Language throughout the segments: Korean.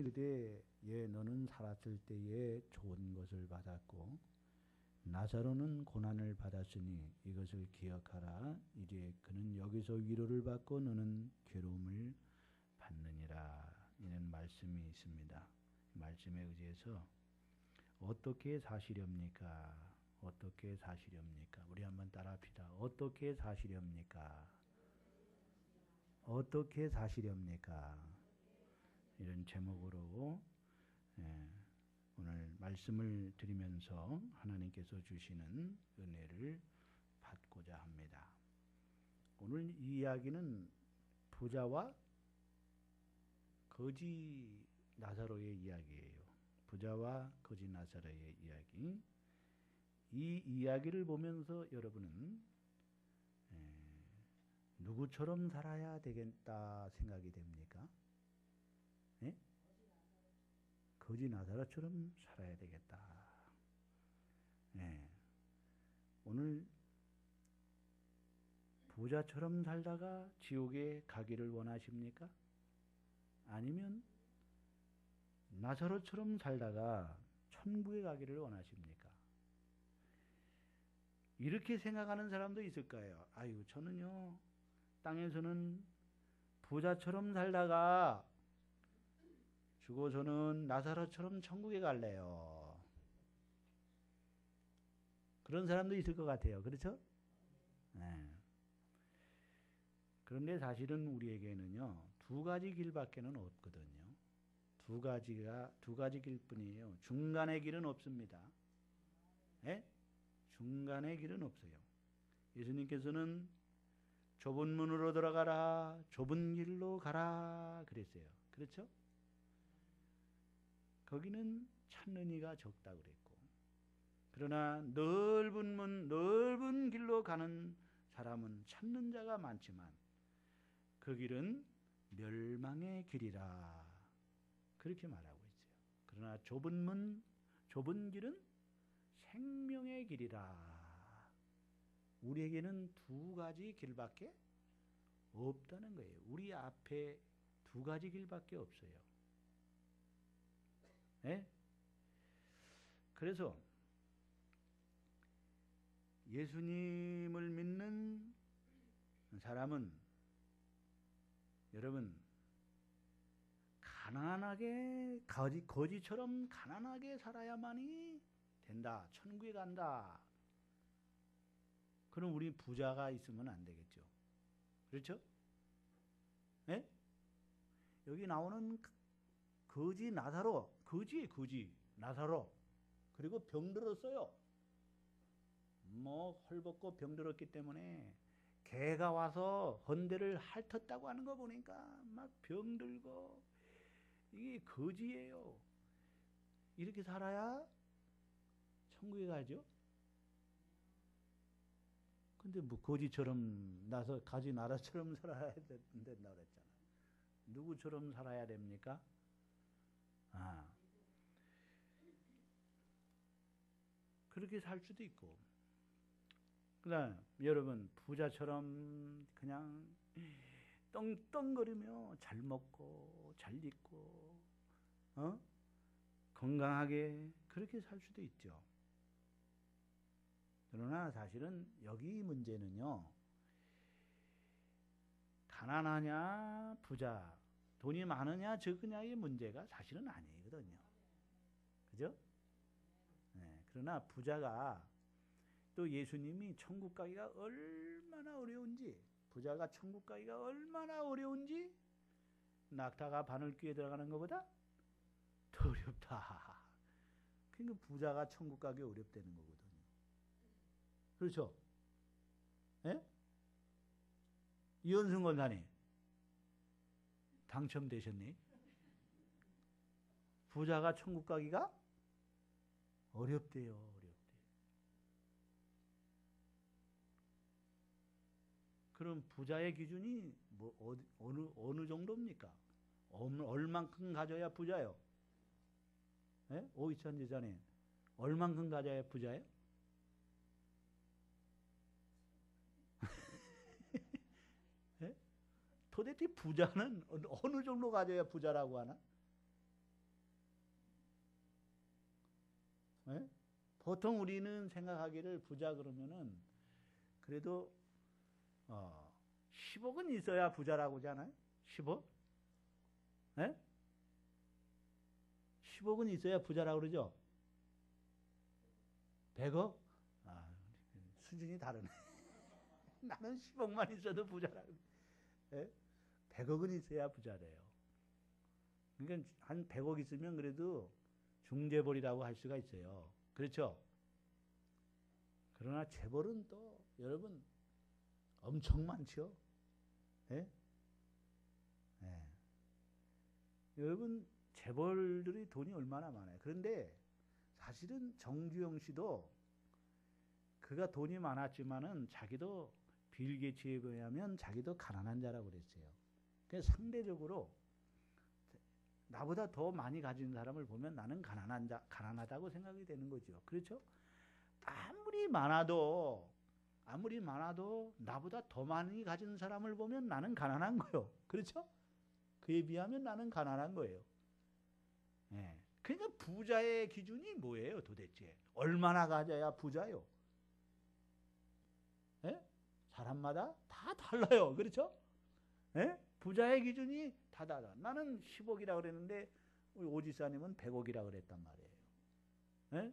이르되 너는 살았을 때에 좋은 것을 받았고 나사로는 고난을 받았으니 이것을 기억하라. 이제 그는 여기서 위로를 받고 너는 괴로움을 받느니라. 이런 말씀이 있습니다. 말씀에 의지해서 어떻게 사시렵니까? 어떻게 사시렵니까? 우리 한번 따라합시다. 어떻게 사시렵니까? 어떻게 사시렵니까? 이런 제목으로 오늘 말씀을 드리면서 하나님께서 주시는 은혜를 받고자 합니다. 오늘 이 이야기는 부자와 거지 나사로의 이야기예요. 부자와 거지 나사로의 이야기. 이 이야기를 보면서 여러분은 누구처럼 살아야 되겠다 생각이 됩니까? 예? 거지 나사로처럼 살아야 되겠다. 예. 오늘 부자처럼 살다가 지옥에 가기를 원하십니까? 아니면 나사로처럼 살다가 천국에 가기를 원하십니까? 이렇게 생각하는 사람도 있을 거예요. 아유, 저는요, 땅에서는 부자처럼 살다가 죽어서는 나사로처럼 천국에 갈래요. 그런 사람도 있을 것 같아요. 그렇죠? 네. 그런데 사실은 우리에게는요, 두 가지 길밖에는 없거든요. 두 가지 길뿐이에요. 중간의 길은 없습니다. 네? 중간의 길은 없어요. 예수님께서는 좁은 문으로 들어가라, 좁은 길로 가라 그랬어요. 그렇죠? 거기는 찾는 이가 적다 그랬고, 그러나 넓은 문, 넓은 길로 가는 사람은 찾는 자가 많지만 그 길은 멸망의 길이라 그렇게 말하고 있어요. 그러나 좁은 문, 좁은 길은 생명의 길이라. 우리에게는 두 가지 길밖에 없다는 거예요. 우리 앞에 두 가지 길밖에 없어요. 네? 그래서 예수님을 믿는 사람은 여러분 가난하게 거지처럼 가난하게 살아야만이 된다. 천국에 간다. 그럼 우리 부자가 있으면 안 되겠죠. 그렇죠? 네? 여기 나오는 거지 나사로, 거지 나사로, 그리고 병들었어요. 뭐 헐벗고 병들었기 때문에 개가 와서 헌대를 핥았다고 하는 거 보니까 막 병들고, 이게 거지예요. 이렇게 살아야 천국에 가죠. 근데 뭐 거지처럼 가지 나라처럼 살아야 된다 그랬잖아. 누구처럼 살아야 됩니까? 그렇게 살 수도 있고, 그다음 여러분 부자처럼 그냥 떵떵거리며 잘 먹고 잘 입고 건강하게 그렇게 살 수도 있죠. 그러나 사실은 여기 문제는요, 가난하냐 부자, 돈이 많으냐 적으냐의 문제가 사실은 아니거든요. 그죠? 네, 그러나 부자가 또 예수님이 천국 가기가 얼마나 어려운지, 부자가 천국 가기가 얼마나 어려운지 낙타가 바늘귀에 들어가는 것보다 더 어렵다. 그러니까 부자가 천국 가기 어렵다는 거거든요. 그렇죠? 예? 이현승 권사님 당첨되셨니? 부자가 천국 가기가 어렵대요. 어렵대. 그럼 부자의 기준이 뭐 어느 정도입니까? 얼만큼 가져야 부자요? 예? 오이찬 제자님, 얼만큼 가져야 부자예요? 예? 도대체 부자는 어느 정도 가져야 부자라고 하나? 보통 우리는 생각하기를 부자 그러면은 그래도 10억은 있어야 부자라고 하잖아요. 10억? 예? 10억은 있어야 부자라고 그러죠. 100억? 아, 수준이 다르네. 나는 10억만 있어도 부자라고. 예? 100억은 있어야 부자래요. 그러니까 한 100억 있으면 그래도 중재벌이라고 할 수가 있어요. 그렇죠? 그러나 재벌은 또 여러분 엄청 많죠. 예? 예. 여러분 재벌들이 돈이 얼마나 많아요. 그런데 사실은 정주영 씨도 그가 돈이 많았지만은 자기도 빌 게이츠에 비하면 자기도 가난한 자라고 그랬어요. 그래서 상대적으로 나보다 더 많이 가진 사람을 보면 나는 가난하다고 생각이 되는 거죠. 그렇죠? 아무리 많아도 나보다 더 많이 가진 사람을 보면 나는 가난한 거예요. 그렇죠? 그에 비하면 나는 가난한 거예요. 예. 그러니까 부자의 기준이 뭐예요, 도대체? 얼마나 가져야 부자요? 예? 사람마다 다 달라요. 그렇죠? 예? 부자의 기준이 다 달라. 나는 10억이라고 그랬는데 우리 오지사님은 100억이라고 그랬단 말이에요. 예?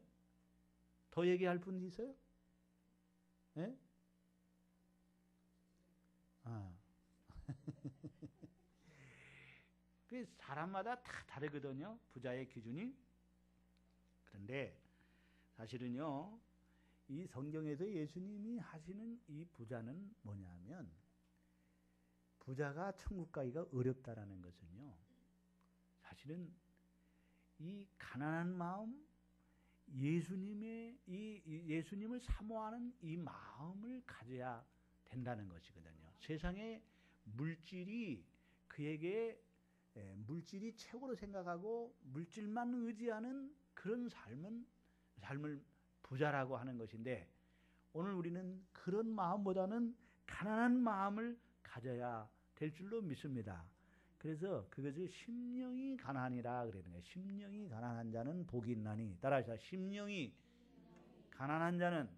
더 얘기할 분 있어요? 예? 아. 그 사람마다 다 다르거든요. 부자의 기준이. 그런데 사실은요. 이 성경에서 예수님이 하시는 이 부자는 뭐냐면 부자가 천국 가기가 어렵다라는 것은요. 사실은 이 가난한 마음, 예수님을 사모하는 이 마음을 가져야 된다는 것이거든요. 세상에 물질이 그에게 물질이 최고로 생각하고 물질만 의지하는 그런 삶을 부자라고 하는 것인데 오늘 우리는 그런 마음보다는 가난한 마음을 가져야 될 줄로 믿습니다. 그래서 그것을 심령이 가난이라 그러는 거예요. 심령이 가난한 자는 복이 있나니. 따라하시다. 심령이 가난한 자는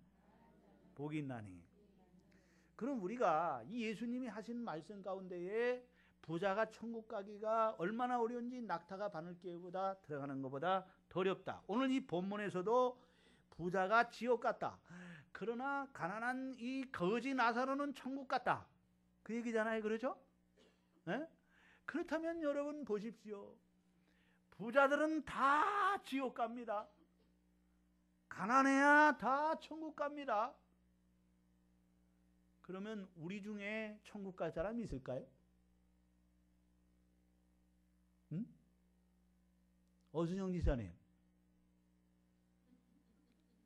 복이 있나니. 그럼 우리가 이 예수님이 하신 말씀 가운데에 부자가 천국 가기가 얼마나 어려운지 낙타가 바늘개보다 들어가는 것보다 더 어렵다. 오늘 이 본문에서도 부자가 지옥 갔다. 그러나 가난한 이 거지 나사로는 천국 갔다. 그 얘기잖아요. 그렇죠? 네? 그렇다면 여러분 보십시오. 부자들은 다 지옥 갑니다. 가난해야 다 천국 갑니다. 그러면 우리 중에 천국 갈 사람이 있을까요? 응? 어순영 지사님.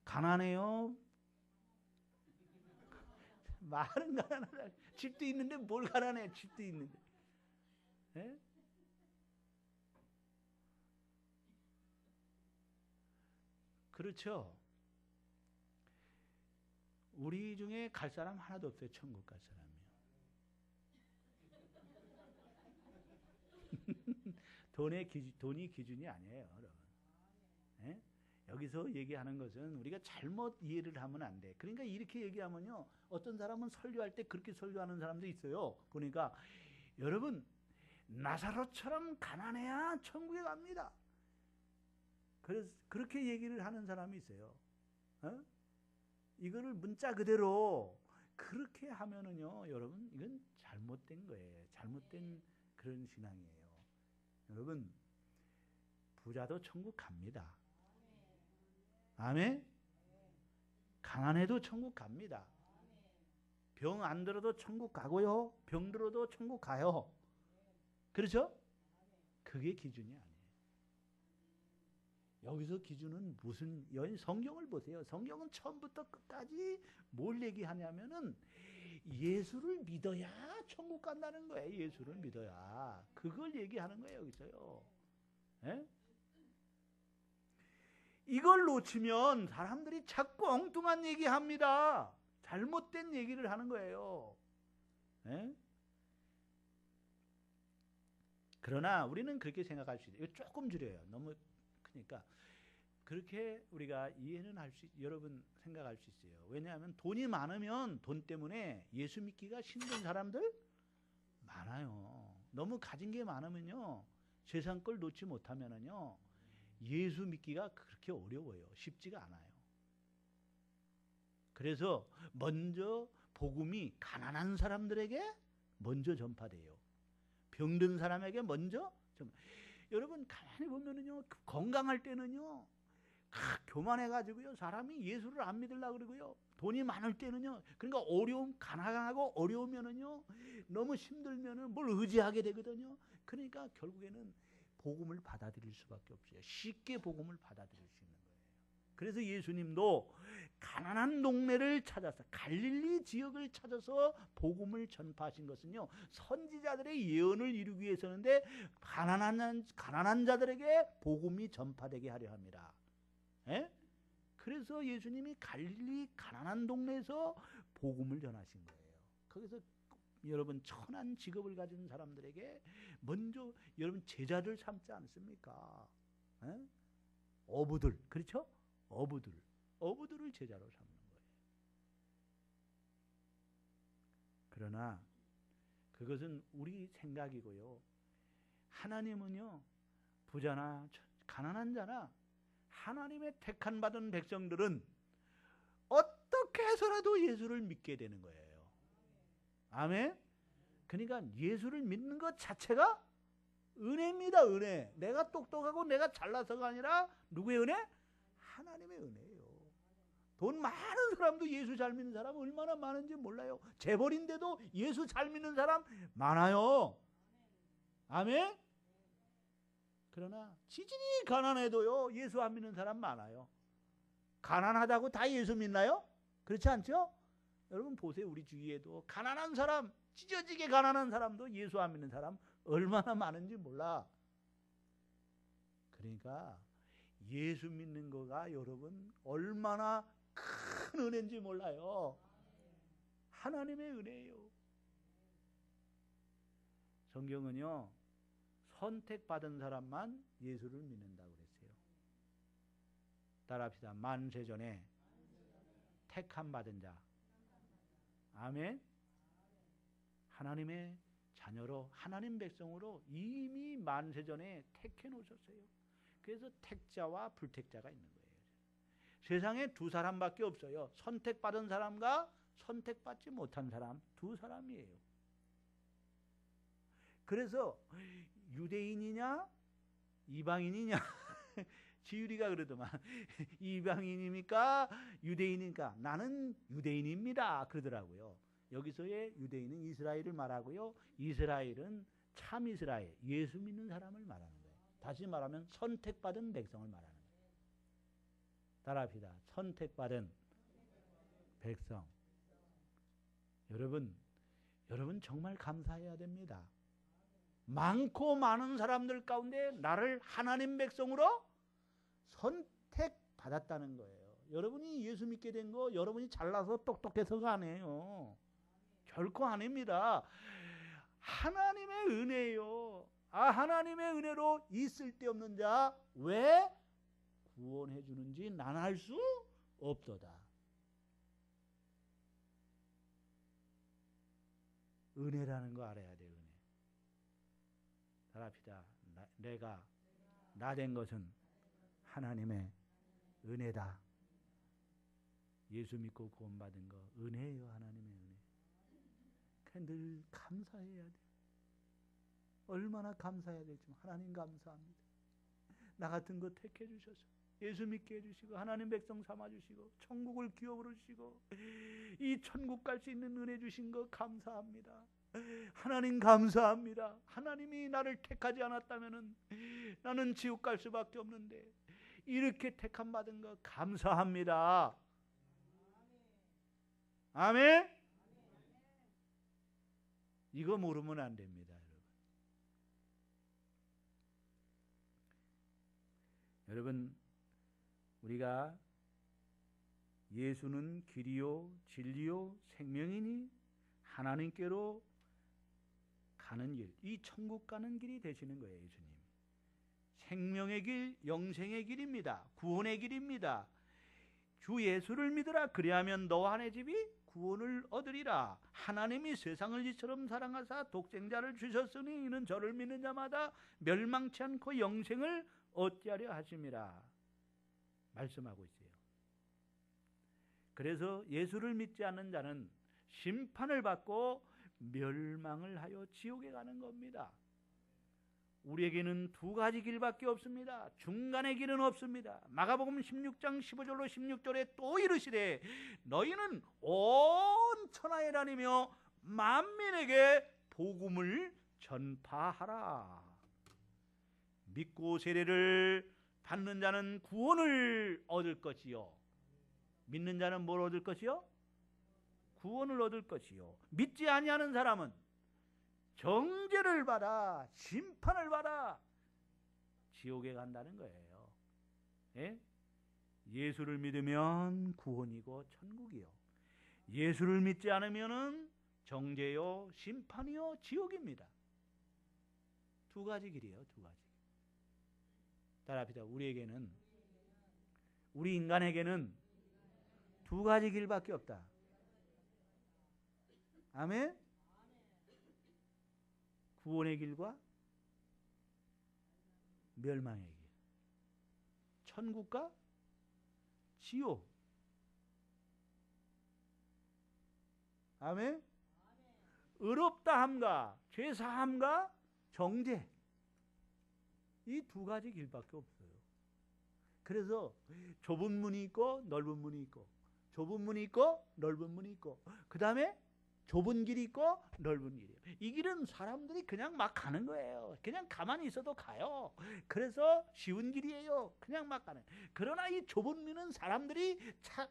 가난해요? 말은 가난하다. 집도 있는데 뭘 가난해? 집도 있는데. 예? 그렇죠. 우리 중에 갈 사람 하나도 없어요. 천국 갈 사람이요. 돈이 기준이 아니에요, 여러분. 예? 여기서 얘기하는 것은 우리가 잘못 이해를 하면 안 돼. 그러니까 이렇게 얘기하면요. 어떤 사람은 설교할 때 그렇게 설교하는 사람도 있어요. 보니까 여러분 나사로처럼 가난해야 천국에 갑니다. 그래서 그렇게 얘기를 하는 사람이 있어요. 어? 이거를 문자 그대로 그렇게 하면은요, 여러분 이건 잘못된 거예요. 잘못된 그런 신앙이에요. 여러분 부자도 천국 갑니다. 아멘. 가난해도 천국 갑니다. 병 안 들어도 천국 가고요. 병 들어도 천국 가요. 그렇죠? 그게 기준이 아니에요. 여기서 기준은 무슨 성경을 보세요. 성경은 처음부터 끝까지 뭘 얘기하냐면은 예수를 믿어야 천국 간다는 거예요. 예수를 믿어야. 그걸 얘기하는 거예요. 여기서요. 예? 이걸 놓치면 사람들이 자꾸 엉뚱한 얘기합니다. 잘못된 얘기를 하는 거예요. 예? 그러나 우리는 그렇게 생각할 수 있어요. 이거 조금 줄여요. 너무 크니까. 그렇게 우리가 이해는 여러분 생각할 수 있어요. 왜냐하면 돈이 많으면 돈 때문에 예수 믿기가 힘든 사람들 많아요. 너무 가진 게 많으면요, 세상 걸 놓지 못하면은요, 예수 믿기가 그렇게 어려워요. 쉽지가 않아요. 그래서 먼저 복음이 가난한 사람들에게 먼저 전파돼요. 병든 사람에게 먼저 여러분 가만히 보면은요, 건강할 때는요, 교만해가지고요, 사람이 예수를 안 믿으려고 그러고요, 돈이 많을 때는요, 그러니까 가난하고 어려우면은요, 너무 힘들면은 뭘 의지하게 되거든요. 그러니까 결국에는 복음을 받아들일 수밖에 없어요. 쉽게 복음을 받아들일 수 있는 거예요. 그래서 예수님도 가난한 동네를 찾아서, 갈릴리 지역을 찾아서 복음을 전파하신 것은요, 선지자들의 예언을 이루기 위해서인데, 가난한 자들에게 복음이 전파되게 하려 합니다. 예? 그래서 예수님이 갈릴리 가난한 동네에서 복음을 전하신 거예요. 거기서 여러분 천한 직업을 가진 사람들에게 먼저 여러분 제자들 삼지 않습니까? 예? 어부들, 그렇죠? 어부들을 제자로 삼는 거예요. 그러나 그것은 우리 생각이고요. 하나님은요, 부자나 가난한 자나 하나님의 택한 받은 백성들은 어떻게 해서라도 예수를 믿게 되는 거예요. 아멘. 그러니까 예수를 믿는 것 자체가 은혜입니다. 은혜. 내가 똑똑하고 내가 잘나서가 아니라 누구의 은혜? 하나님의 은혜예요. 돈 많은 사람도 예수 잘 믿는 사람 얼마나 많은지 몰라요. 재벌인데도 예수 잘 믿는 사람 많아요. 아멘. 그러나 지진이 가난해도요, 예수 안 믿는 사람 많아요. 가난하다고 다 예수 믿나요? 그렇지 않죠? 여러분 보세요. 우리 주위에도 가난한 사람, 찢어지게 가난한 사람도 예수 안 믿는 사람 얼마나 많은지 몰라. 그러니까 예수 믿는 거가 여러분 얼마나 큰 은혜인지 몰라요. 하나님의 은혜예요. 성경은요, 선택받은 사람만 예수를 믿는다고 그랬어요. 따라합시다. 만세전에 택함 받은 자. 아멘. 하나님의 자녀로, 하나님 백성으로 이미 만세전에 택해 놓으셨어요. 그래서 택자와 불택자가 있는 거예요. 세상에 두 사람밖에 없어요. 선택받은 사람과 선택받지 못한 사람, 두 사람이에요. 그래서 유대인이냐 이방인이냐 지율이가 그러더만 이방인입니까 유대인입니까? 나는 유대인입니다 그러더라고요. 여기서의 유대인은 이스라엘을 말하고요, 이스라엘은 참 이스라엘, 예수 믿는 사람을 말하는 거예요. 다시 말하면 선택받은 백성을 말하는 거예요. 따라합시다. 선택받은 백성. 여러분 정말 감사해야 됩니다. 많고 많은 사람들 가운데 나를 하나님 백성으로 선택받았다는 거예요. 여러분이 예수 믿게 된 거 여러분이 잘나서 똑똑해서가 아니에요. 결코 아닙니다. 하나님의 은혜예요. 하나님의 은혜로 있을 데 없는 자 왜 구원해 주는지 난 알 수 없도다. 은혜라는 거 알아야 돼. 은혜. 따라합시다. 내가 나 된 것은 하나님의 은혜다. 예수 믿고 구원받은 거 은혜예요. 하나님의 은혜. 늘 감사해야 돼. 얼마나 감사해야 될지. 하나님 감사합니다. 나 같은 거 택해 주셔서 예수 믿게 해주시고 하나님 백성 삼아주시고 천국을 기업으로 주시고 이 천국 갈 수 있는 은혜 주신 거 감사합니다. 하나님 감사합니다. 하나님이 나를 택하지 않았다면 나는 지옥 갈 수밖에 없는데 이렇게 택함 받은 거 감사합니다. 아멘. 이거 모르면 안 됩니다. 여러분 우리가 예수는 길이요 진리요 생명이니 하나님께로 가는 길, 이 천국 가는 길이 되시는 거예요. 예수님 생명의 길, 영생의 길입니다. 구원의 길입니다. 주 예수를 믿으라. 그리하면 너와 내 집이 구원을 얻으리라. 하나님이 세상을 이처럼 사랑하사 독생자를 주셨으니 이는 저를 믿는 자마다 멸망치 않고 영생을 얻게 하려 하심이라 말씀하고 있어요. 그래서 예수를 믿지 않는 자는 심판을 받고 멸망을 하여 지옥에 가는 겁니다. 우리에게는 두 가지 길밖에 없습니다. 중간의 길은 없습니다. 마가복음 16장 15절로 16절에 또 이르시되 너희는 온 천하에 다니며 만민에게 복음을 전파하라. 믿고 세례를 받는 자는 구원을 얻을 것이요. 믿는 자는 뭘 얻을 것이요? 구원을 얻을 것이요. 믿지 아니하는 사람은 정죄를 받아 심판을 받아 지옥에 간다는 거예요. 예? 예수를 믿으면 구원이고 천국이요. 예수를 믿지 않으면은 정죄요 심판이요 지옥입니다. 두 가지 길이에요. 두 가지. 따라합시다. 우리 인간에게는 두 가지 길밖에 없다. 아멘? 구원의 길과 멸망의 길. 천국과 지옥. 아멘? 의롭다 함과 죄사함과 정죄. 이 두 가지 길밖에 없어요. 그래서 좁은 문이 있고 넓은 문이 있고, 좁은 문이 있고 넓은 문이 있고, 그 다음에 좁은 길이 있고 넓은 길이에요. 이 길은 사람들이 그냥 막 가는 거예요. 그냥 가만히 있어도 가요. 그래서 쉬운 길이에요. 그냥 막 가는. 그러나 이 좁은 길은 사람들이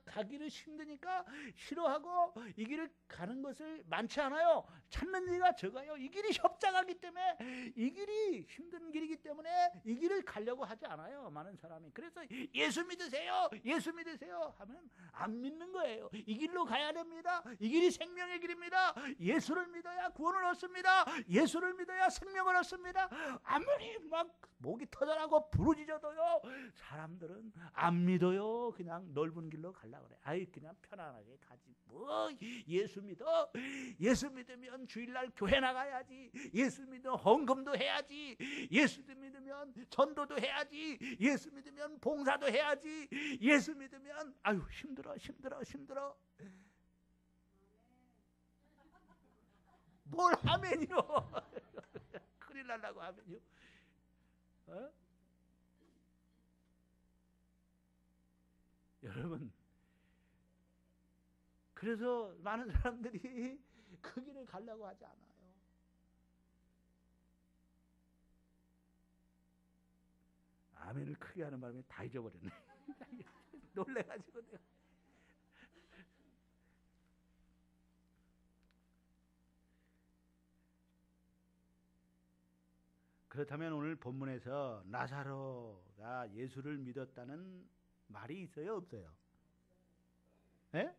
가기를 힘드니까 싫어하고 이 길을 가는 것을 많지 않아요. 찾는 이가 적어요. 이 길이 협착하기 때문에, 이 길이 힘든 길이기 때문에 이 길을 가려고 하지 않아요. 많은 사람이. 그래서 예수 믿으세요. 예수 믿으세요 하면 안 믿는 거예요. 이 길로 가야 됩니다. 이 길이 생명의 길입니다. 예수를 믿어야 구원을 얻습니다. 예수를 믿어야 생명을 얻습니다. 아무리 막 목이 터져나고 부르짖어도요, 사람들은 안 믿어요. 그냥 넓은 길로 가려고 그래. 아이 그냥 편안하게 가지. 뭐 예수 믿어? 예수 믿으면 주일날 교회 나가야지. 예수 믿으면 헌금도 해야지. 예수 믿으면 전도도 해야지. 예수 믿으면 봉사도 해야지. 예수 믿으면 아유 힘들어. 뭘 하면요? 큰일 날라고 하면요? 어? 여러분, 그래서 많은 사람들이 그 길을 가려고 하지 않아요. 아멘을 크게 하는 바람에 다 잊어버렸네. 놀래가지고 내가. 그렇다면 오늘 본문에서 나사로가 예수를 믿었다는 말이 있어요, 없어요? 예?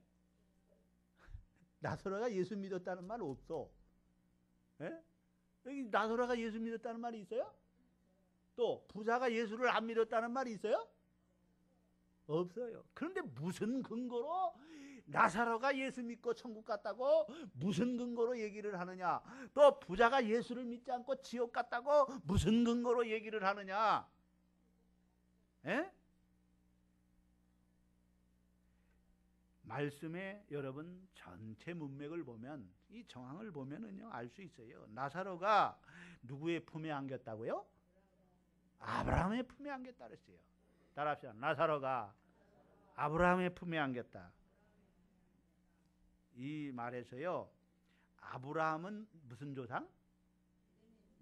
나사로가 예수 믿었다는 말 없어. 예? 여기 나사로가 예수 믿었다는 말이 있어요? 또 부자가 예수를 안 믿었다는 말이 있어요? 없어요. 그런데 무슨 근거로 나사로가 예수 믿고 천국 갔다고 무슨 근거로 얘기를 하느냐? 또 부자가 예수를 믿지 않고 지옥 갔다고 무슨 근거로 얘기를 하느냐? 에? 말씀에 여러분 전체 문맥을 보면, 이 정황을 보면은요 알 수 있어요. 나사로가 누구의 품에 안겼다고요? 아브라함의 품에 안겼다 그랬어요. 따라합시다. 나사로가 아브라함의 품에 안겼다. 이 말에서요, 아브라함은 무슨 조상?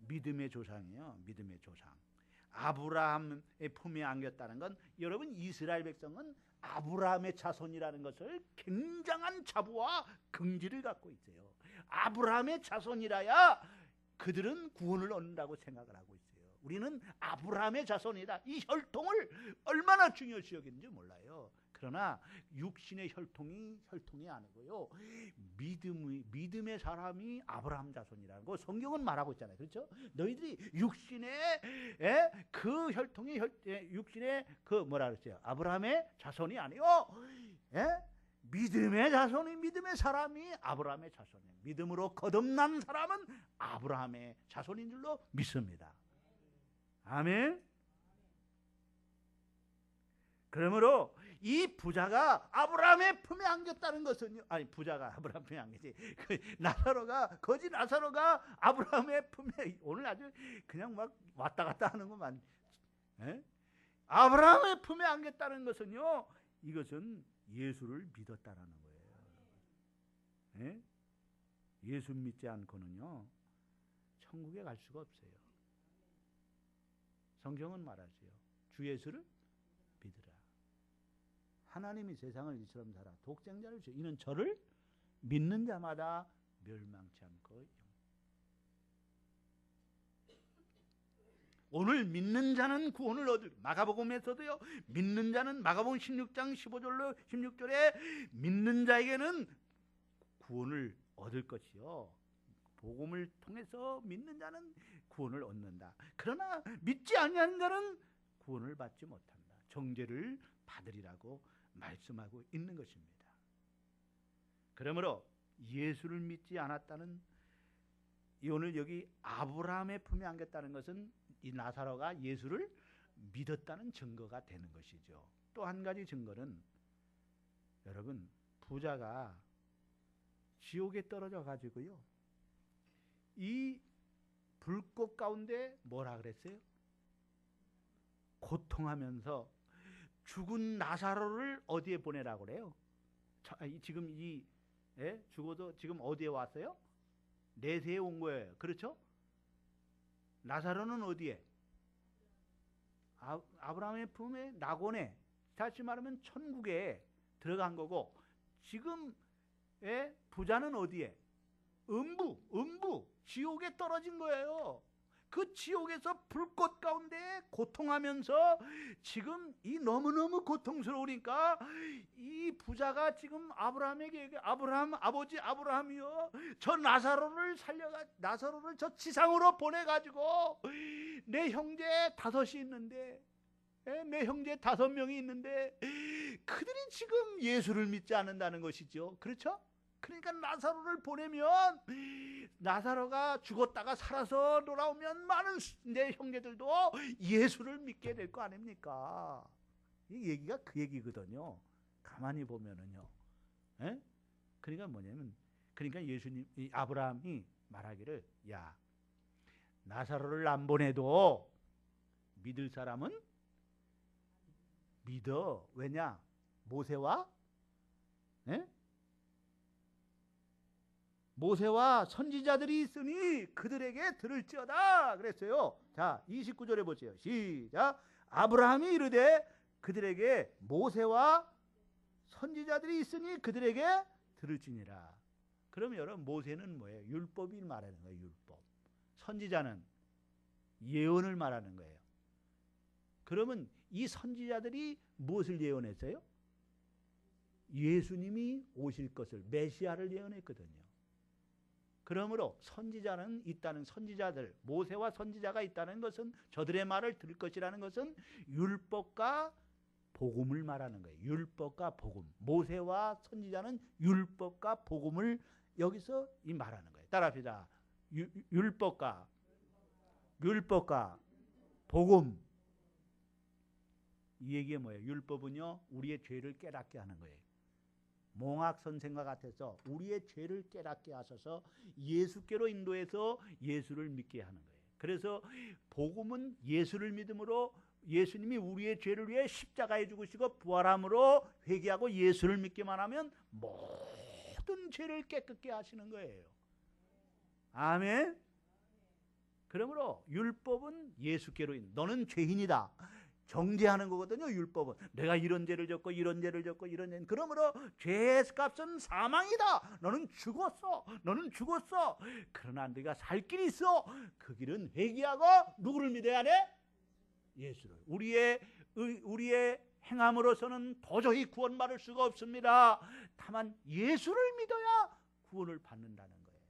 믿음의 조상이에요. 믿음의 조상. 아브라함의 품에 안겼다는 건, 여러분 이스라엘 백성은 아브라함의 자손이라는 것을 굉장한 자부와 긍지를 갖고 있어요. 아브라함의 자손이라야 그들은 구원을 얻는다고 생각을 하고 있어요. 우리는 아브라함의 자손이다. 이 혈통을 얼마나 중요시 여기는지 몰라요. 그러나 육신의 혈통이 아니고요. 믿음의 사람이 아브라함 자손이라고 성경은 말하고 있잖아요. 그렇죠? 너희들이 육신의 그 혈통이 육신의 그 뭐라 그랬어요? 아브라함의 자손이 아니요. 믿음의 자손이 믿음의 사람이 아브라함의 자손이에요. 믿음으로 거듭난 사람은 아브라함의 자손인 줄로 믿습니다. 아멘. 그러므로 이 부자가 아브라함의 품에 안겼다는 것은요, 아니 부자가 아브라함 품에 안겼지, 거지 나사로가 아브라함의 품에, 오늘 아주 그냥 막 왔다 갔다 하는구만. 아브라함의 품에 안겼다는 것은요, 이것은 예수를 믿었다라는 거예요. 예수 믿지 않고는요 천국에 갈 수가 없어요. 성경은 말하지요. 주 예수를 믿으라. 하나님이 세상을 이처럼 살아 독생자를 주어 이는 저를 믿는 자마다 멸망치 않고 오늘 믿는 자는 구원을 얻을, 마가복음에서도요, 믿는 자는 마가복음 16장 16절에 믿는 자에게는 구원을 얻을 것이요, 복음을 통해서 믿는 자는 구원을 얻는다. 그러나 믿지 아니하는 자는 구원을 받지 못한다. 정죄를 받으리라고 말씀하고 있는 것입니다. 그러므로 예수를 믿지 않았다는, 오늘 여기 아브라함의 품에 안겼다는 것은 이 나사로가 예수를 믿었다는 증거가 되는 것이죠. 또 한 가지 증거는, 여러분, 부자가 지옥에 떨어져 가지고요, 이 불꽃 가운데 뭐라 그랬어요? 고통하면서 죽은 나사로를 어디에 보내라고 그래요? 지금 죽어도 지금 어디에 왔어요? 내세에 온 거예요. 그렇죠? 나사로는 어디에? 아브라함의 품에, 낙원에, 다시 말하면 천국에 들어간 거고, 지금 부자는 어디에? 음부, 지옥에 떨어진 거예요. 그 지옥에서 불꽃 가운데 고통하면서 지금 이 너무너무 고통스러우니까 이 부자가 지금 아브라함에게, 아브라함 아버지 아브라함이요, 저 나사로를 저 지상으로 보내가지고 내 형제 5이 있는데, 내 형제 5명이 있는데 그들이 지금 예수를 믿지 않는다는 것이죠. 그렇죠? 그러니까 나사로를 보내면 나사로가 죽었다가 살아서 돌아오면 많은 내 형제들도 예수를 믿게 될 거 아닙니까? 이 얘기가 그 얘기거든요. 가만히 보면은요. 그러니까 뭐냐면, 그러니까 아브라함이 말하기를, 야, 나사로를 안 보내도 믿을 사람은 믿어. 왜냐? 모세와 선지자들이 있으니 그들에게 들을지어다 그랬어요. 자, 29절에 보세요. 시작. 아브라함이 이르되 그들에게 모세와 선지자들이 있으니 그들에게 들을지니라. 그럼 여러분, 모세는 뭐예요? 율법이 말하는 거예요. 율법. 선지자는 예언을 말하는 거예요. 그러면 이 선지자들이 무엇을 예언했어요? 예수님이 오실 것을, 메시아를 예언했거든요. 그러므로 선지자는 있다는, 선지자들, 모세와 선지자가 있다는 것은, 저들의 말을 들을 것이라는 것은 율법과 복음을 말하는 거예요. 율법과 복음. 모세와 선지자는 율법과 복음을 여기서 말하는 거예요. 따라합시다. 율법과 복음. 이 얘기가 뭐예요? 율법은요, 우리의 죄를 깨닫게 하는 거예요. 몽학 선생과 같아서 우리의 죄를 깨닫게 하셔서 예수께로 인도해서 예수를 믿게 하는 거예요. 그래서 복음은 예수를 믿음으로, 예수님이 우리의 죄를 위해 십자가에 죽으시고 부활함으로 회개하고 예수를 믿기만 하면 모든 죄를 깨끗게 하시는 거예요. 아멘. 그러므로 율법은 예수께로 너는 죄인이다, 정죄하는 거거든요. 율법은 내가 이런 죄를 졌고 이런 죄를 졌고 이런 죄, 그러므로 죄의 값은 사망이다. 너는 죽었어. 그러나 네가 살 길이 있어. 그 길은 회개하고 누구를 믿어야 돼? 예수를. 우리의 행함으로서는 도저히 구원받을 수가 없습니다. 다만 예수를 믿어야 구원을 받는다는 거예요.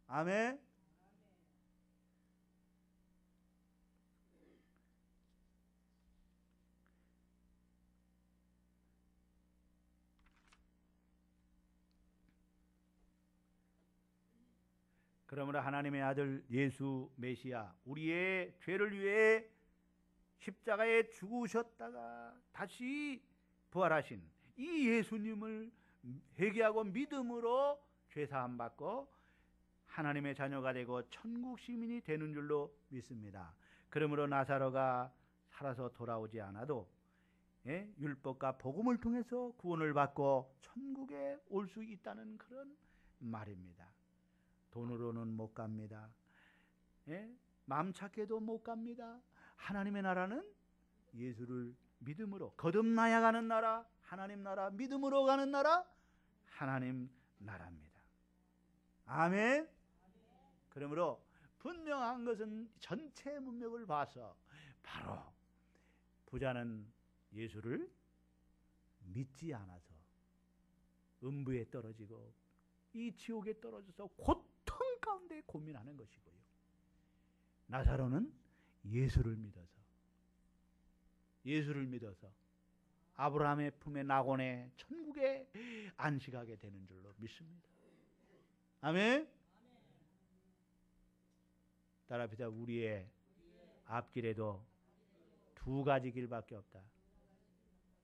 아멘. 그러므로 하나님의 아들 예수 메시아, 우리의 죄를 위해 십자가에 죽으셨다가 다시 부활하신 이 예수님을 회개하고 믿음으로 죄사함 받고 하나님의 자녀가 되고 천국 시민이 되는 줄로 믿습니다. 그러므로 나사로가 살아서 돌아오지 않아도 율법과 복음을 통해서 구원을 받고 천국에 올 수 있다는 그런 말입니다. 돈으로는 못 갑니다. 마음 착해도 못 갑니다. 하나님의 나라는 예수를 믿음으로 거듭나야 가는 나라, 하나님 나라, 믿음으로 가는 나라, 하나님 나라입니다. 아멘. 그러므로 분명한 것은 전체 문맥을 봐서 바로 부자는 예수를 믿지 않아서 음부에 떨어지고 이 지옥에 떨어져서 고통 가운데 고민하는 것이고요. 나사로는 예수를 믿어서 아브라함의 품에 낙원에 천국에 안식하게 되는 줄로 믿습니다. 아멘. 따라합시다. 우리의 앞길에도 두 가지 길밖에 없다.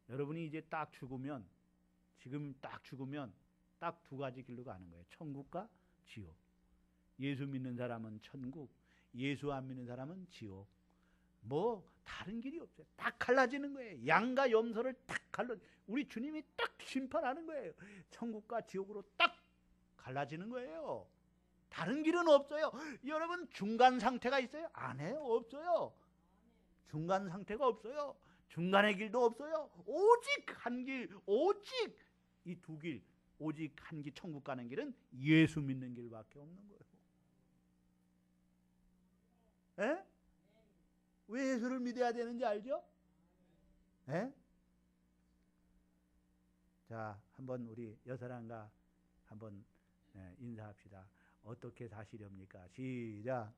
여러분이 이제 딱 죽으면, 지금 딱 죽으면 딱 두 가지 길로 가는 거예요. 천국과 지옥. 예수 믿는 사람은 천국, 예수 안 믿는 사람은 지옥. 뭐 다른 길이 없어요. 딱 갈라지는 거예요. 양과 염소를 딱 갈라, 우리 주님이 딱 심판하는 거예요. 천국과 지옥으로 딱 갈라지는 거예요. 다른 길은 없어요. 여러분 중간 상태가 있어요? 안 해요. 없어요. 중간 상태가 없어요. 중간의 길도 없어요. 오직 한 길, 오직 이 두 길, 오직 한 길, 천국 가는 길은 예수 믿는 길밖에 없는 거예요. 에? 왜 예수를 믿어야 되는지 알죠? 에? 자, 한번 우리 여사랑과 한번 인사합시다. 어떻게 사시렵니까? 시작.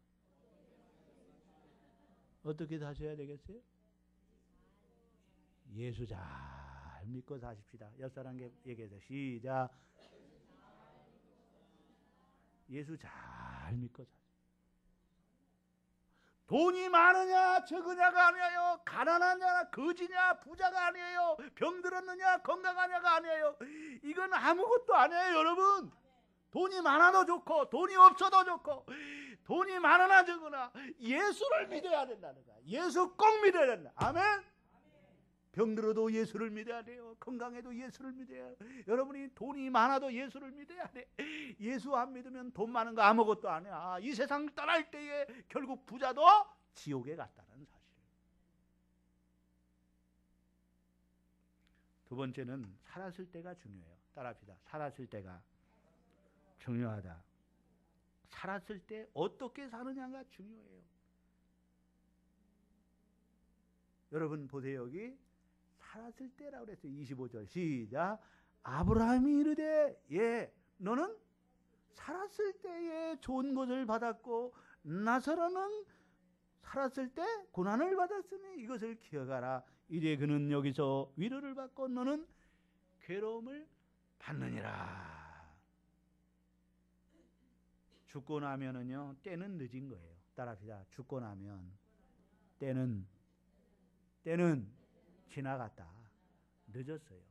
어떻게 사셔야 되겠어요? 예수 잘 믿고 사십시다. 옆사람께 얘기해서 시작. 예수 잘 믿고 사십시다. 돈이 많으냐 적으냐가 아니에요. 가난하냐 거지냐 부자가 아니에요. 병들었느냐 건강하냐가 아니에요. 이건 아무것도 아니에요. 여러분, 돈이 많아도 좋고 돈이 없어도 좋고 돈이 많으나 적으나 예수를 믿어야 된다는 거야. 예수 꼭 믿어야 된다. 아멘. 병들어도 예수를 믿어야 돼요. 건강해도 예수를 믿어야 돼요. 여러분이 돈이 많아도 예수를 믿어야 돼. 예수 안 믿으면 돈 많은 거 아무것도 아니야. 이 세상 떠날 때에 결국 부자도 지옥에 갔다는 사실. 두 번째는 살았을 때가 중요해요. 따라합시다. 살았을 때가 중요하다. 살았을 때 어떻게 사느냐가 중요해요. 여러분 보세요. 여기 살았을 때라고 그랬어요. 25절 시작. 아브라함이 이르되 너는 살았을 때에 좋은 것을 받았고 나사로는 살았을 때 고난을 받았으니 이것을 기억하라. 이제 그는 여기서 위로를 받고 너는 괴로움을 받느니라. 죽고 나면은요 때는 늦은 거예요. 따라합시다. 죽고 나면 때는 지나갔다. 늦었어요.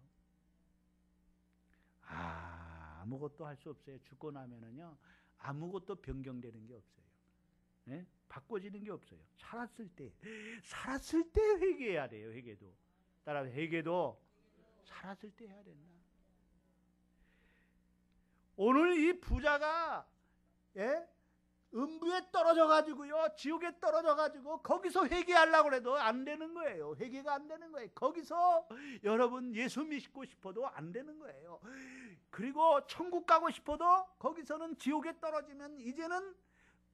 아무것도 할 수 없어요. 죽고 나면은요 아무것도 변경되는 게 없어요. 네? 바꿔지는 게 없어요. 살았을 때 회개해야 돼요. 회개도. 따라서 회개도 살았을 때 해야 된다. 오늘 이 부자가 음부에 떨어져 가지고요 지옥에 떨어져 가지고 거기서 회개하려고 해도 안 되는 거예요. 회개가 안 되는 거예요. 거기서 여러분 예수 믿고 싶어도 안 되는 거예요. 그리고 천국 가고 싶어도 거기서는 지옥에 떨어지면 이제는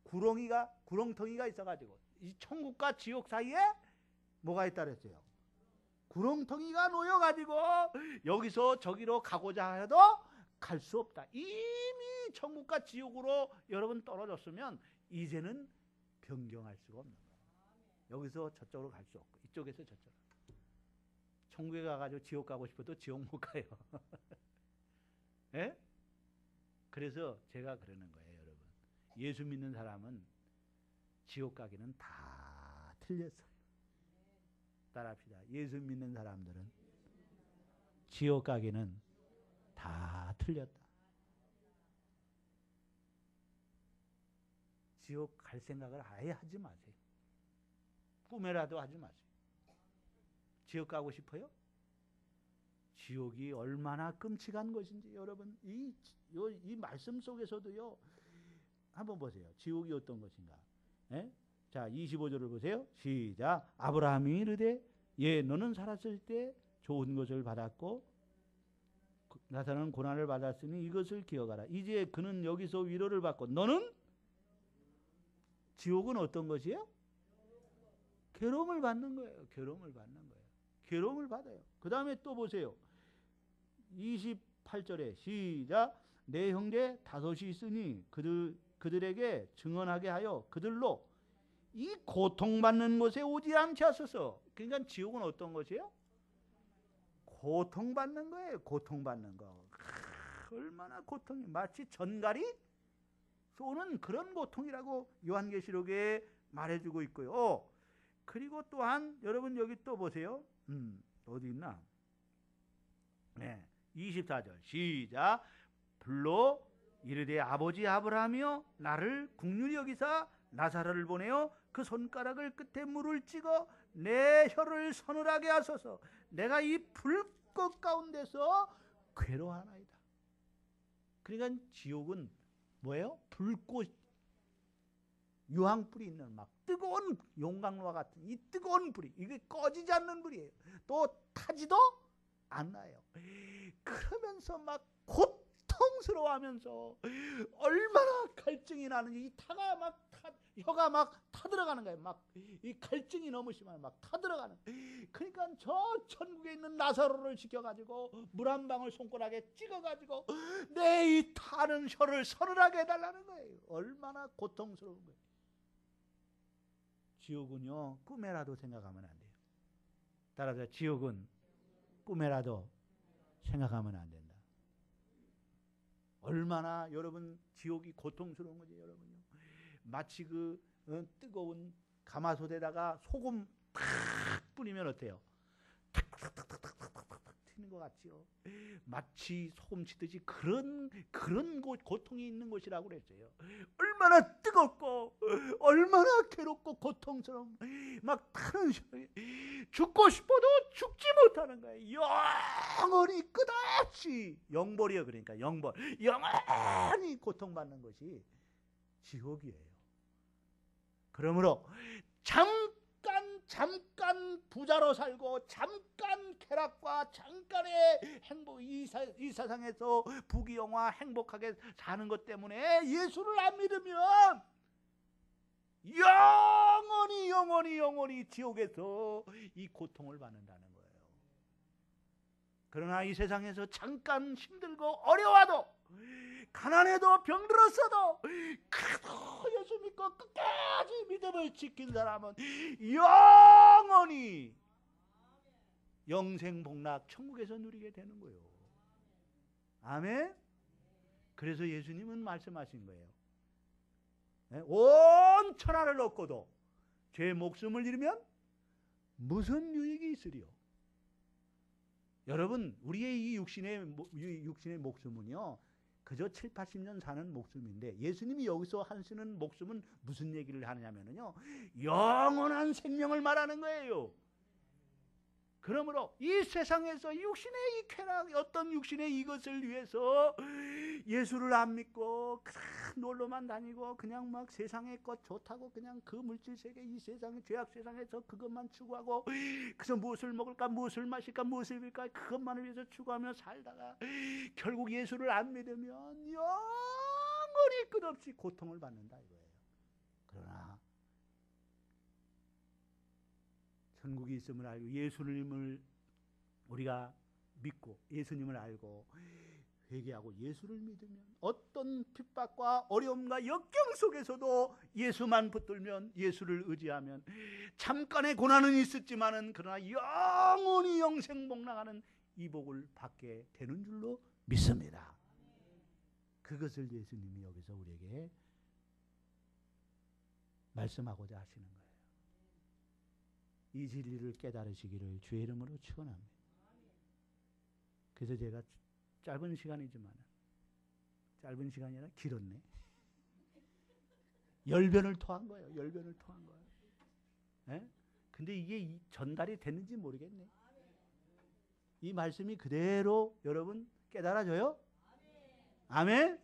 구렁텅이가 있어 가지고 이 천국과 지옥 사이에 뭐가 있다 그랬어요? 구렁텅이가 놓여가지고 여기서 저기로 가고자 해도 갈 수 없다. 이미 천국과 지옥으로 여러분 떨어졌으면 이제는 변경할 수가 없는 거예요. 여기서 저쪽으로 갈 수 없고 이쪽에서 저쪽으로. 천국에 가가지고 지옥 가고 싶어도 지옥 못 가요. 예? 그래서 제가 그러는 거예요, 여러분. 예수 믿는 사람은 지옥 가기는 다 틀렸어요. 따라합시다. 예수 믿는 사람들은 지옥 가기는 다 틀렸다. 지옥 갈 생각을 아예 하지 마세요. 꿈에라도 하지 마세요. 지옥 가고 싶어요? 지옥이 얼마나 끔찍한 것인지 여러분 이 말씀 속에서도요. 한번 보세요. 지옥이 어떤 것인가. 예? 자 25절을 보세요. 시작. 아브라함이 이르되 예 너는 살았을 때 좋은 것을 받았고 나사로는 고난을 받았으니 이것을 기억하라. 이제 그는 여기서 위로를 받고 너는 지옥은 어떤 것이에요? 괴로움을 받는 거예요. 괴로움을 받는 거예요. 괴로움을 받아요. 그 다음에 또 보세요. 28절에 시작. 내 형제 다섯이 있으니 그들에게 증언하게 하여 그들로 이 고통받는 곳에 오지 않게 하소서. 그러니까 지옥은 어떤 것이에요? 고통받는 거예요. 고통받는 거. 얼마나 고통이 마치 전갈이 쏘는 그런 고통이라고 요한계시록에 말해주고 있고요. 그리고 또한 여러분 여기 또 보세요. 어디 있나? 네, 24절 시작. 불러 이르되 아버지 아브라함이여 나를 긍휼히 여기사 나사로를 보내어 그 손가락을 끝에 물을 찍어 내 혀를 서늘하게 하소서. 내가 이 불꽃 가운데서 괴로워하나이다. 그러니까 지옥은 뭐예요? 불꽃 유황불이 있는 막 뜨거운 용광로와 같은 이 뜨거운 불이 이게 꺼지지 않는 불이에요. 또 타지도 않아요. 그러면서 막 고통스러워하면서 얼마나 갈증이 나는지 이 타가 막 혀가 막 타들어가는 거예요. 막 이 갈증이 너무 심하면 막 타들어가는. 그러니까 저 천국에 있는 나사로를 지켜가지고 물 한 방울 손가락에 찍어가지고 내 이 타는 혀를 서늘하게 해달라는 거예요. 얼마나 고통스러운 거예요. 지옥은요 꿈에라도 생각하면 안 돼요. 따라서 지옥은 꿈에라도 생각하면 안 된다. 얼마나 여러분 지옥이 고통스러운 거지 여러분요. 마치 그 뜨거운 가마솥에다가 소금 탁 뿌리면 어때요? 탁탁탁탁탁탁탁 튀는 것 같지요. 마치 소금 치듯이 그런 고통이 있는 곳이라고 그랬어요. 얼마나 뜨겁고 얼마나 괴롭고 고통스러운 막 타는 죽고 싶어도 죽지 못하는 거예요. 영원히 끝없이 영벌이요. 그러니까 영벌 영원히 고통받는 것이 지옥이에요. 그러므로 잠깐 부자로 살고 잠깐 쾌락과 잠깐의 행복 이 세상에서 부귀영화 행복하게 사는 것 때문에 예수를 안 믿으면 영원히 지옥에서 이 고통을 받는다는 거예요. 그러나 이 세상에서 잠깐 힘들고 어려워도 가난해도 병들었어도 그래도 예수 믿고 끝까지 믿음을 지킨 사람은 영원히 영생복락 천국에서 누리게 되는 거예요. 아멘. 그래서 예수님은 말씀하신 거예요. 온 천하를 얻고도 제 목숨을 잃으면 무슨 유익이 있으리요? 여러분 우리의 이 육신의 목숨은요 그저 7, 80년 사는 목숨인데 예수님이 여기서 하시는 목숨은 무슨 얘기를 하느냐면요 영원한 생명을 말하는 거예요. 그러므로 이 세상에서 육신의 이 쾌락 어떤 육신의 이것을 위해서 예수를 안 믿고 놀러만 다니고 그냥 막 세상의 것 좋다고 그냥 그 물질 세계 이 세상의 죄악 세상에서 그것만 추구하고 그래서 무엇을 먹을까 무엇을 마실까 무엇을 입을까 그것만을 위해서 추구하며 살다가 결국 예수를 안 믿으면 영원히 끝없이 고통을 받는다 이거예요. 그러나 천국이 있음을 알고 예수님을 우리가 믿고 예수님을 알고 회개하고 예수를 믿으면 어떤 핍박과 어려움과 역경 속에서도 예수만 붙들면, 예수를 의지하면 잠깐의 고난은 있었지만은 그러나 영원히 영생복락하는 이 복을 받게 되는 줄로 믿습니다. 그것을 예수님이 여기서 우리에게 말씀하고자 하시는 거예요. 이 진리를 깨달으시기를 주의 이름으로 축원합니다. 그래서 제가 짧은 시간이지만, 짧은 시간이 아니라 길었네. 열변을 토한 거예요. 열변을 토한 거예요. 예? 근데 이게 전달이 됐는지 모르겠네. 이 말씀이 그대로 여러분 깨달아져요? 아멘?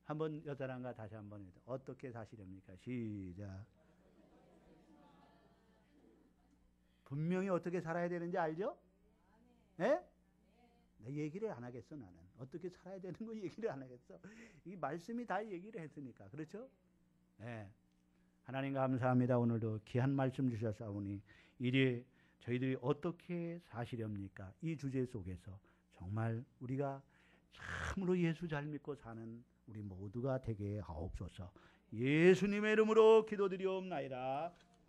한번 여자랑과 다시 한번 해도 어떻게 사시렵니까? 시작. 분명히 어떻게 살아야 되는지 알죠? 예? 내 얘기를 안 하겠어. 나는 어떻게 살아야 되는 거 얘기를 안 하겠어. 이 말씀이 다 얘기를 했으니까. 그렇죠? 네. 하나님 감사합니다. 오늘도 귀한 말씀 주셨사오니 이리 저희들이 어떻게 사시렵니까? 이 주제 속에서 정말 우리가 참으로 예수 잘 믿고 사는 우리 모두가 되게 하옵소서. 예수님의 이름으로 기도드리옵나이다.